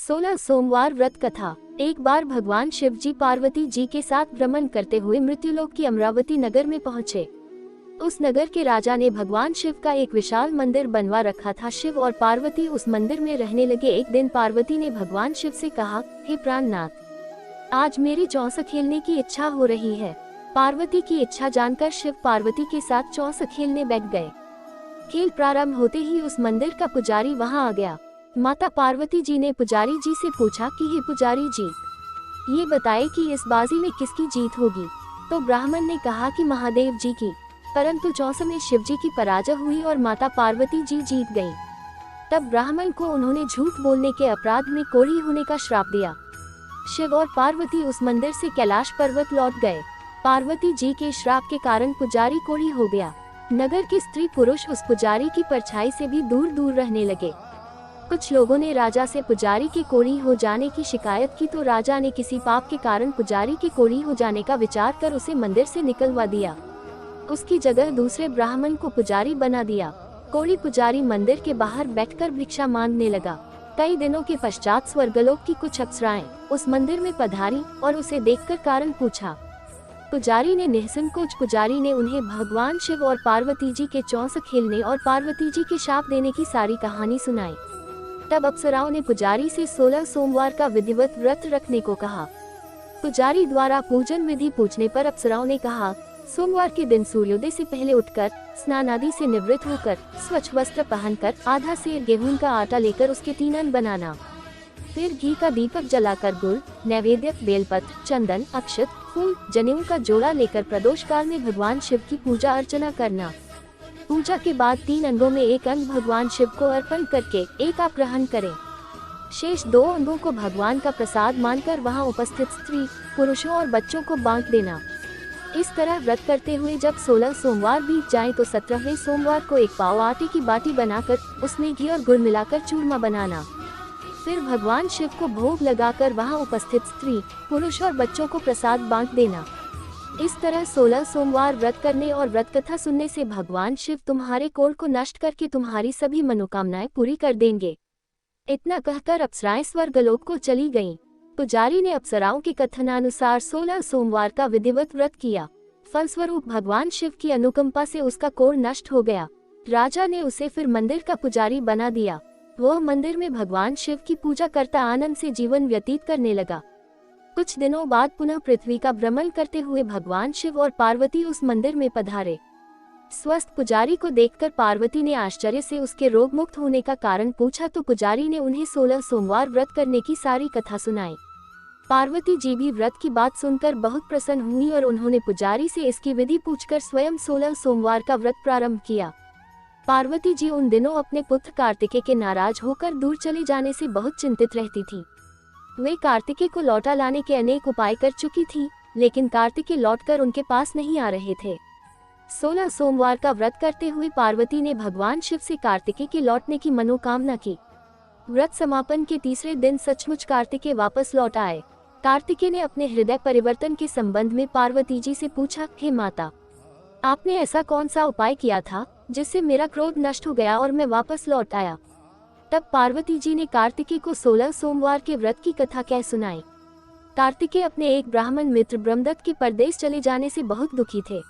16 सोमवार व्रत कथा। एक बार भगवान शिव जी पार्वती जी के साथ भ्रमण करते हुए मृत्युलोक की अमरावती नगर में पहुँचे। उस नगर के राजा ने भगवान शिव का एक विशाल मंदिर बनवा रखा था। शिव और पार्वती उस मंदिर में रहने लगे। एक दिन पार्वती ने भगवान शिव से कहा, हे प्राणनाथ, आज मेरी चौसा खेलने की इच्छा हो रही है। पार्वती की इच्छा जानकर शिव पार्वती के साथ चौसा खेलने बैठ गए। खेल प्रारंभ होते ही उस मंदिर का पुजारी वहां आ गया। माता पार्वती जी ने पुजारी जी से पूछा कि हे पुजारी जी, ये बताए कि इस बाजी में किसकी जीत होगी। तो ब्राह्मण ने कहा कि महादेव जी की। परंतु चौसा में शिव जी की पराजय हुई और माता पार्वती जी जीत गयी। तब ब्राह्मण को उन्होंने झूठ बोलने के अपराध में कोढ़ी होने का श्राप दिया। शिव और पार्वती उस मंदिर से कैलाश पर्वत लौट गए। पार्वती जी के श्राप के कारण पुजारी कोढ़ी हो गया। नगर के स्त्री पुरुष उस पुजारी की परछाई से भी दूर दूर रहने लगे। कुछ लोगों ने राजा से पुजारी के कोढ़ी हो जाने की शिकायत की, तो राजा ने किसी पाप के कारण पुजारी के कोढ़ी हो जाने का विचार कर उसे मंदिर से निकलवा दिया। उसकी जगह दूसरे ब्राह्मण को पुजारी बना दिया। कोढ़ी पुजारी मंदिर के बाहर बैठकर भिक्षा मांगने लगा। कई दिनों के पश्चात स्वर्गलोक की कुछ अप्सराएं उस मंदिर में पधारी और उसे देखकर कारण पूछा। पुजारी ने निःसंकोच पुजारी ने उन्हें भगवान शिव और पार्वती जी के चौसा खेलने और पार्वती जी के शाप देने की सारी कहानी सुनाई। तब अप्सराओं ने पुजारी से 16 सोमवार का विधिवत व्रत रखने को कहा। पुजारी द्वारा पूजन विधि पूछने पर अप्सराओं ने कहा, सोमवार के दिन सूर्योदय से पहले उठकर स्नान आदि से निवृत्त होकर स्वच्छ वस्त्र पहनकर आधा सेर गेहूं का आटा लेकर उसके 3 अंग बनाना। फिर घी का दीपक जलाकर गुड़, नैवेद्य, बेलपत्र, चंदन, अक्षत, फूल, जनेऊ का जोड़ा लेकर प्रदोष काल में भगवान शिव की पूजा अर्चना करना। पूजा के बाद 3 अंगों में एक अंग भगवान शिव को अर्पण करके एक आप ग्रहण करें। शेष 2 अंगों को भगवान का प्रसाद मानकर वहां उपस्थित स्त्री, पुरुषों और बच्चों को बांट देना। इस तरह व्रत करते हुए जब 16 सोमवार बीत जाए तो 17वें सोमवार को एक पाव आटे की बाटी बनाकर उसमें घी और गुड़ मिलाकर चूरमा बनाना। फिर भगवान शिव को भोग लगाकर वहां उपस्थित स्त्री, पुरुष और बच्चों को प्रसाद बांट देना। इस तरह 16 सोमवार व्रत करने और व्रत कथा सुनने से भगवान शिव तुम्हारे कोढ़ को नष्ट करके तुम्हारी सभी मनोकामनाएं पूरी कर देंगे। इतना कहकर अप्सराएं स्वर्गलोक को चली गईं। पुजारी ने अप्सराओं के कथनानुसार 16 सोमवार का विधिवत व्रत किया। फलस्वरूप भगवान शिव की अनुकंपा से उसका कोढ़ नष्ट हो गया। राजा ने उसे फिर मंदिर का पुजारी बना दिया। वह मंदिर में भगवान शिव की पूजा करता आनंद से जीवन व्यतीत करने लगा। कुछ दिनों बाद पुनः पृथ्वी का भ्रमण करते हुए भगवान शिव और पार्वती उस मंदिर में पधारे। स्वस्थ पुजारी को देखकर पार्वती ने आश्चर्य से उसके रोग मुक्त होने का कारण पूछा, तो पुजारी ने उन्हें 16 सोमवार व्रत करने की सारी कथा सुनाई। पार्वती जी भी व्रत की बात सुनकर बहुत प्रसन्न हुई और उन्होंने पुजारी से इसकी विधि पूछकर स्वयं 16 सोमवार का व्रत प्रारंभ किया। पार्वती जी उन दिनों अपने पुत्र कार्तिकेय के नाराज होकर दूर चले जाने से बहुत चिंतित रहती थी। वे कार्तिकेय को लौटा लाने के अनेक उपाय कर चुकी थी, लेकिन कार्तिकेय लौटकर उनके पास नहीं आ रहे थे। 16 सोमवार का व्रत करते हुए पार्वती ने भगवान शिव से कार्तिकेय के लौटने की मनोकामना की। व्रत समापन के तीसरे दिन सचमुच कार्तिकेय वापस लौट आए। कार्तिकेय ने अपने हृदय परिवर्तन के संबंध में पार्वती जी से पूछा, हे माता, आपने ऐसा कौन सा उपाय किया था जिससे मेरा क्रोध नष्ट हो गया और मैं वापस लौट आया। तब पार्वती जी ने कार्तिकेय को 16 सोमवार के व्रत की कथा कह सुनाई। कार्तिकेय अपने एक ब्राह्मण मित्र ब्रह्मदत्त के परदेश चले जाने से बहुत दुखी थे।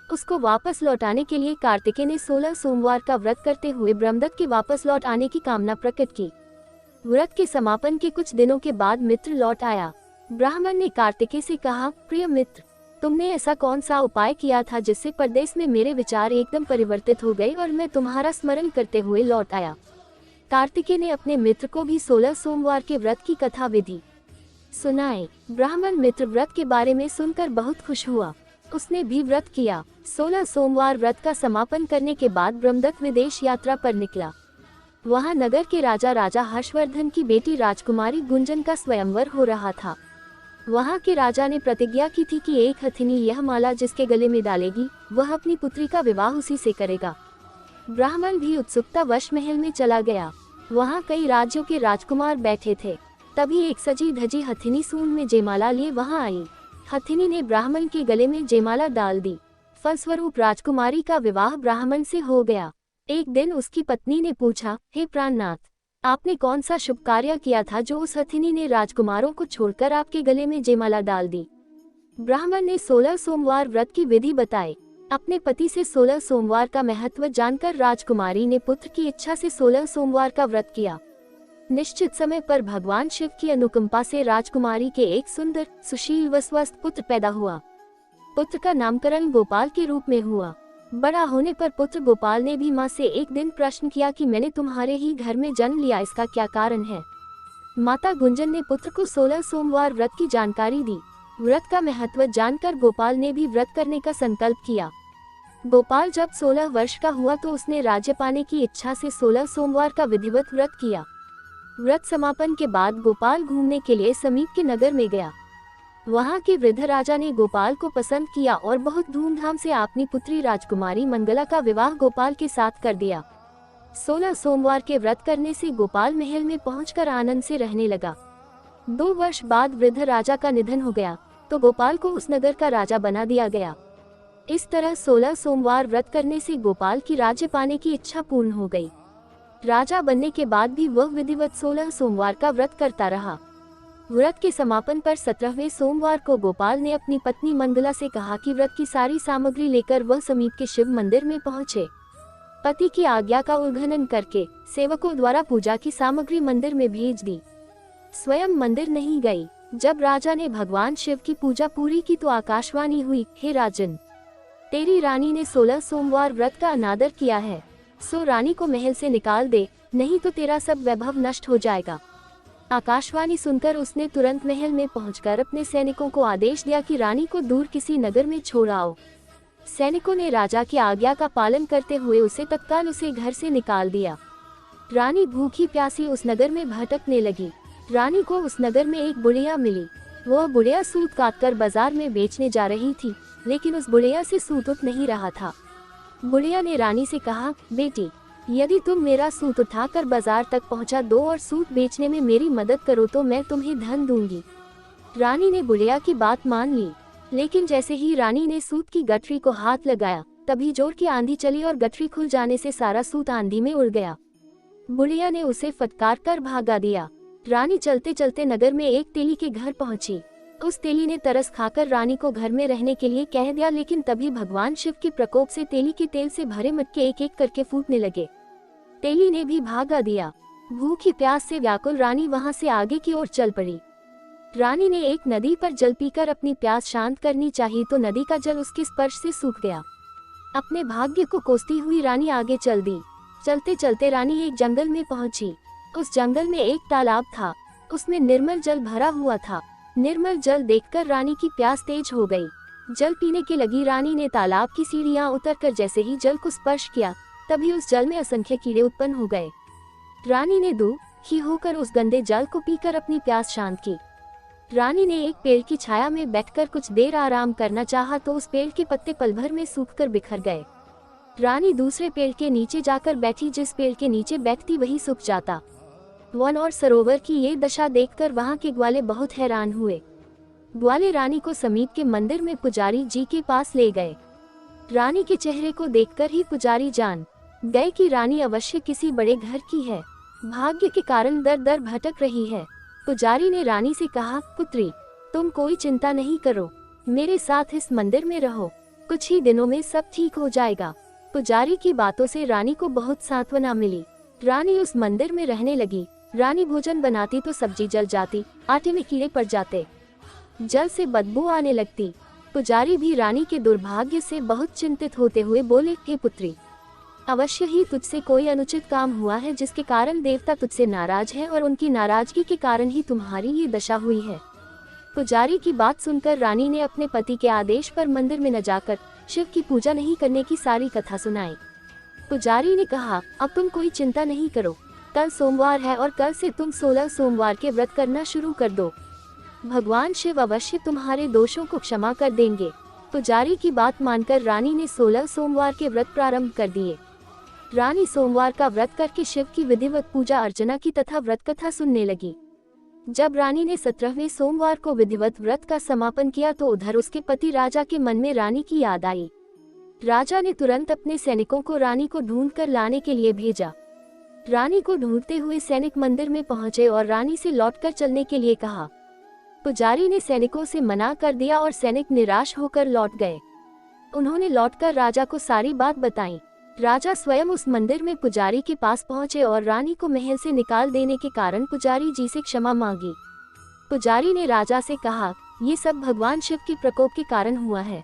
उसको वापस लौटाने के लिए कार्तिकेय ने 16 सोमवार का व्रत करते हुए ब्रह्मदत्त के वापस लौट आने की कामना प्रकट की। व्रत के समापन के कुछ दिनों के बाद मित्र लौट आया। ब्राह्मण ने कार्तिकेय से कहा, प्रिय मित्र, तुमने ऐसा कौन सा उपाय किया था जिससे परदेश में मेरे विचार एकदम परिवर्तित हो गए और मैं तुम्हारा स्मरण करते हुए लौट आया। कार्तिकेय ने अपने मित्र को भी 16 सोमवार के व्रत की कथा विधि सुनाई। ब्राह्मण मित्र व्रत के बारे में सुनकर बहुत खुश हुआ। उसने भी व्रत किया। 16 सोमवार व्रत का समापन करने के बाद ब्रह्मदत्त विदेश यात्रा पर निकला। वहां नगर के राजा हर्षवर्धन की बेटी राजकुमारी गुंजन का स्वयंवर हो रहा था। वहां के राजा ने प्रतिज्ञा की थी कि एक हथिनी यह माला जिसके गले में डालेगी वह अपनी पुत्री का विवाह उसी से करेगा। ब्राह्मण भी उत्सुकता वश महल में चला गया। वहां कई राज्यों के राजकुमार बैठे थे। तभी एक सजी धजी हथिनी सूंड में जयमाला लिए वहां आई। हथिनी ने ब्राह्मण के गले में जयमाला डाल दी। फलस्वरूप राजकुमारी का विवाह ब्राह्मण से हो गया। एक दिन उसकी पत्नी ने पूछा, हे प्राणनाथ, आपने कौन सा शुभ कार्य किया था जो उस हथिनी ने राजकुमारों को छोड़कर आपके गले में जयमाला डाल दी? ब्राह्मण ने 16 सोमवार व्रत की विधि बताई। अपने पति से 16 सोमवार का महत्व जानकर राजकुमारी ने पुत्र की इच्छा से 16 सोमवार का व्रत किया। निश्चित समय पर भगवान शिव की अनुकंपा से राजकुमारी के एक सुंदर, सुशील व स्वस्थ पुत्र पैदा हुआ। पुत्र का नामकरण गोपाल के रूप में हुआ। बड़ा होने पर पुत्र गोपाल ने भी माँ से एक दिन प्रश्न किया कि मैंने तुम्हारे ही घर में जन्म लिया, इसका क्या कारण है? माता गुंजन ने पुत्र को 16 सोमवार व्रत की जानकारी दी। व्रत का महत्व जानकर गोपाल ने भी व्रत करने का संकल्प किया। गोपाल जब 16 वर्ष का हुआ तो उसने राज्य पाने की इच्छा से 16 सोमवार का विधिवत व्रत किया। व्रत समापन के बाद गोपाल घूमने के लिए समीप के नगर में गया। वहां के वृद्ध राजा ने गोपाल को पसंद किया और बहुत धूमधाम से अपनी पुत्री राजकुमारी मंगला का विवाह गोपाल के साथ कर दिया। 16 सोमवार के व्रत करने से गोपाल महल में पहुंचकर आनंद से रहने लगा। 2 वर्ष बाद वृद्ध राजा का निधन हो गया तो गोपाल को उस नगर का राजा बना दिया गया। इस तरह 16 सोमवार व्रत करने से गोपाल की राज्य पाने की इच्छा पूर्ण हो गई। राजा बनने के बाद भी वह विधिवत 16 सोमवार का व्रत करता रहा। व्रत के समापन पर 17वें सोमवार को गोपाल ने अपनी पत्नी मंगला से कहा कि व्रत की सारी सामग्री लेकर वह समीप के शिव मंदिर में पहुंचे। पति की आज्ञा का उल्लंघन करके सेवकों द्वारा पूजा की सामग्री मंदिर में भेज दी। स्वयं मंदिर नहीं गई। जब राजा ने भगवान शिव की पूजा पूरी की तो आकाशवाणी हुई, हे राजन, तेरी रानी ने 16 सोमवार व्रत का अनादर किया है, सो रानी को महल से निकाल दे, नहीं तो तेरा सब वैभव नष्ट हो जाएगा। आकाशवाणी सुनकर उसने तुरंत महल में पहुंचकर अपने सैनिकों को आदेश दिया कि रानी को दूर किसी नगर में छोड़ आओ। सैनिकों ने राजा की आज्ञा का पालन करते हुए उसे तत्काल उसे घर से निकाल दिया। रानी भूखी प्यासी उस नगर में भटकने लगी। रानी को उस नगर में एक बुढ़िया मिली। वह बुढ़िया सूत काटकर बाजार में बेचने जा रही थी, लेकिन उस बुढ़िया से सूत उठ नहीं रहा था। बुढ़िया ने रानी से कहा, बेटी, यदि तुम मेरा सूत उठाकर बाजार तक पहुंचा दो और सूत बेचने में मेरी मदद करो तो मैं तुम्हें धन दूंगी। रानी ने बुढ़िया की बात मान ली, लेकिन जैसे ही रानी ने सूत की गठरी को हाथ लगाया तभी जोर की आंधी चली और गठरी खुल जाने से सारा सूत आंधी में उड़ गया। बुढ़िया ने उसे फटकार कर भागा दिया। रानी चलते चलते नगर में एक तेली के घर पहुंची। उस तेली ने तरस खाकर रानी को घर में रहने के लिए कह दिया, लेकिन तभी भगवान शिव के प्रकोप से तेली के तेल से भरे मटके एक एक करके फूटने लगे। तेली ने भी भागा दिया। भूखी प्यास से व्याकुल रानी वहां से आगे की ओर चल पड़ी। रानी ने एक नदी पर जल पीकर अपनी प्यास शांत करनी चाहिए तो नदी का जल उसके स्पर्श से सूख गया। अपने भाग्य को कोसती हुई रानी आगे चल दी। चलते चलते रानी एक जंगल में पहुंची। उस जंगल में एक तालाब था, उसमें निर्मल जल भरा हुआ था। निर्मल जल देखकर रानी की प्यास तेज हो गई। जल पीने के लगी रानी ने तालाब की सीढ़ियां उतरकर जैसे ही जल को स्पर्श किया तभी उस जल में असंख्य कीड़े उत्पन्न हो गए। रानी ने दुखी होकर उस गंदे जल को पीकर अपनी प्यास शांत की। रानी ने एक पेड़ की छाया में बैठकर कुछ देर आराम करना चाहा तो उस पेड़ के पत्ते पल भर में सूखकर बिखर गए। रानी दूसरे पेड़ के नीचे जाकर बैठी। जिस पेड़ के नीचे बैठती वही सूख जाता। वन और सरोवर की ये दशा देखकर वहां के ग्वाले बहुत हैरान हुए। ग्वाले रानी को समीप के मंदिर में पुजारी जी के पास ले गए। रानी के चेहरे को देखकर ही पुजारी जान गए कि रानी अवश्य किसी बड़े घर की है, भाग्य के कारण दर दर भटक रही है। पुजारी ने रानी से कहा, पुत्री, तुम कोई चिंता नहीं करो, मेरे साथ इस मंदिर में रहो, कुछ ही दिनों में सब ठीक हो जाएगा। पुजारी की बातों से रानी को बहुत सांत्वना मिली। रानी उस मंदिर में रहने लगी। रानी भोजन बनाती तो सब्जी जल जाती, आटे में कीड़े पड़ जाते, जल से बदबू आने लगती। पुजारी भी रानी के दुर्भाग्य से बहुत चिंतित होते हुए बोले, हे पुत्री, अवश्य ही तुझसे कोई अनुचित काम हुआ है जिसके कारण देवता तुझसे नाराज है और उनकी नाराजगी के कारण ही तुम्हारी ये दशा हुई है। पुजारी की बात सुनकर रानी ने अपने पति के आदेश पर मंदिर में न जाकर शिव की पूजा नहीं करने की सारी कथा सुनाई। पुजारी ने कहा, अब तुम कोई चिंता नहीं करो, कल सोमवार है और कल से तुम 16 सोमवार के व्रत करना शुरू कर दो। भगवान शिव अवश्य तुम्हारे दोषों को क्षमा कर देंगे। पुजारी की बात मानकर रानी ने 16 सोमवार के व्रत प्रारंभ कर दिए। रानी सोमवार का व्रत करके शिव की विधिवत पूजा अर्चना की तथा व्रत कथा सुनने लगी। जब रानी ने 17वें सोमवार को विधिवत व्रत का समापन किया तो उधर उसके पति राजा के मन में रानी की याद आई। राजा ने तुरंत अपने सैनिकों को रानी को ढूंढकर लाने के लिए भेजा। रानी को ढूंढते हुए सैनिक मंदिर में पहुंचे और रानी से लौटकर चलने के लिए कहा। पुजारी ने सैनिकों से मना कर दिया और सैनिक निराश होकर लौट गए। उन्होंने लौटकर राजा को सारी बात बताई। राजा स्वयं उस मंदिर में पुजारी के पास पहुंचे और रानी को महल से निकाल देने के कारण पुजारी जी से क्षमा मांगी। पुजारी ने राजा से कहा, ये सब भगवान शिव के प्रकोप के कारण हुआ है।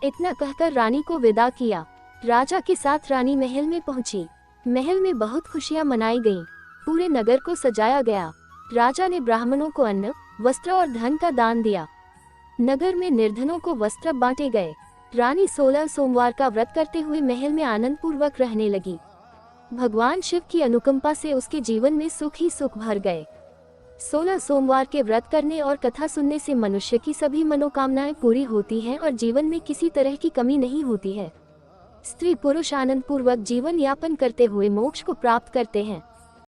इतना कहकर रानी को विदा किया। राजा के साथ रानी महल में पहुंची। महल में बहुत खुशियां मनाई गईं। पूरे नगर को सजाया गया। राजा ने ब्राह्मणों को अन्न, वस्त्र और धन का दान दिया। नगर में निर्धनों को वस्त्र बांटे गए। रानी 16 सोमवार का व्रत करते हुए महल में आनंद पूर्वक रहने लगी। भगवान शिव की अनुकंपा से उसके जीवन में सुख ही सुख भर गए। 16 सोमवार के व्रत करने और कथा सुनने से मनुष्य की सभी मनोकामनाएं पूरी होती हैं और जीवन में किसी तरह की कमी नहीं होती है। स्त्री पुरुष आनंद पूर्वक जीवन यापन करते हुए मोक्ष को प्राप्त करते हैं।